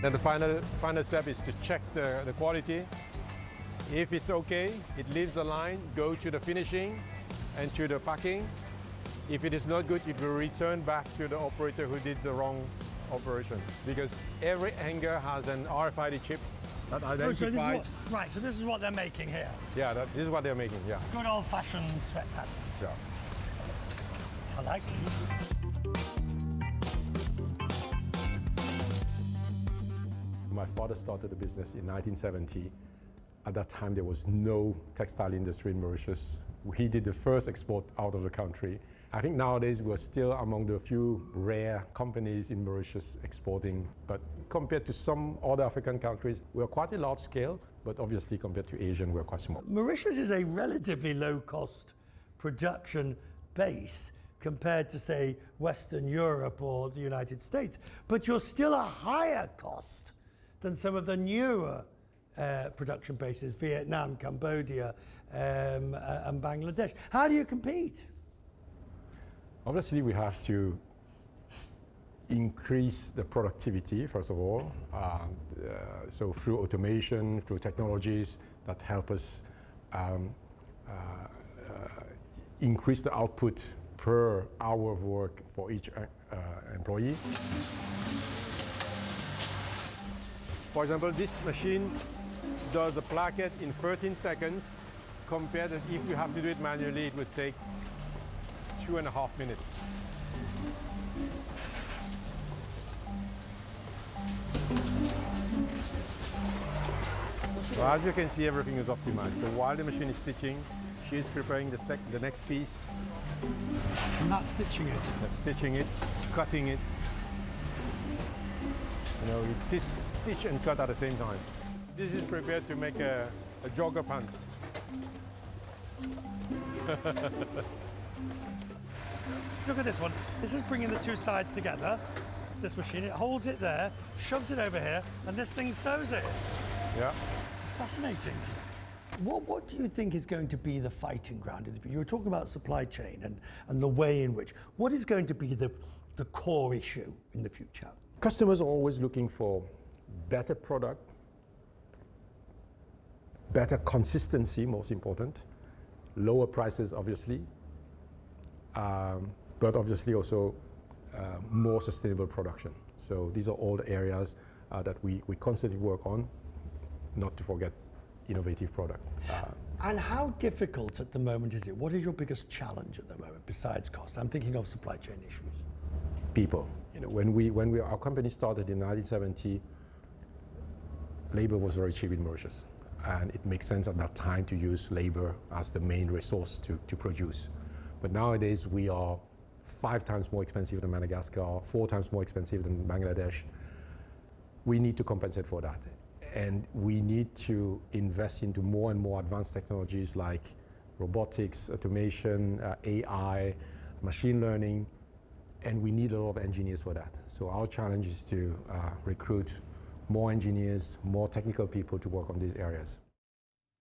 Then the final step is to check the quality. If it's okay, it leaves the line, go to the finishing and to the packing. If it is not good, it will return back to the operator who did the wrong operation. Because every hanger has an RFID chip that identifies... So this is what they're making here? Yeah, this is what they're making, yeah. Good old-fashioned sweatpants. Yeah. I like these. My father started the business in 1970. At that time, there was no textile industry in Mauritius. He did the first export out of the country. I think nowadays we're still among the few rare companies in Mauritius exporting, but compared to some other African countries, we're quite a large scale, but obviously compared to Asian, we're quite small. Mauritius is a relatively low-cost production base compared to, say, Western Europe or the United States, but you're still a higher cost than some of the newer production bases, Vietnam, Cambodia, and Bangladesh. How do you compete? Obviously, we have to increase the productivity, first of all. So through automation, through technologies that help us increase the output per hour of work for each employee. For example, this machine does a placket in 13 seconds, compared to if you have to do it manually, it would take 2.5 minutes. So as you can see, everything is optimized. So while the machine is stitching, she is preparing the next piece. And that's stitching it? That's stitching it, cutting it. You know, it is stitch and cut at the same time. This is prepared to make a jogger pant. Look at this one. This is bringing the two sides together. This machine, it holds it there, shoves it over here, and this thing sews it. Yeah. Fascinating. What do you think is going to be the fighting ground? You were talking about supply chain and the way in which. What is going to be the core issue in the future? Customers are always looking for better product, better consistency, most important, lower prices, obviously, but obviously also more sustainable production. So these are all the areas that we constantly work on, not to forget innovative product. And how difficult at the moment is it? What is your biggest challenge at the moment besides cost? I'm thinking of supply chain issues. People. You know, when our company started in 1970, labor was very cheap in Mauritius, and it makes sense at that time to use labor as the main resource to produce. But nowadays we are 5 times more expensive than Madagascar, 4 times more expensive than Bangladesh. We need to compensate for that. And we need to invest into more and more advanced technologies like robotics, automation, AI, machine learning, and we need a lot of engineers for that. So our challenge is to recruit more engineers, more technical people to work on these areas.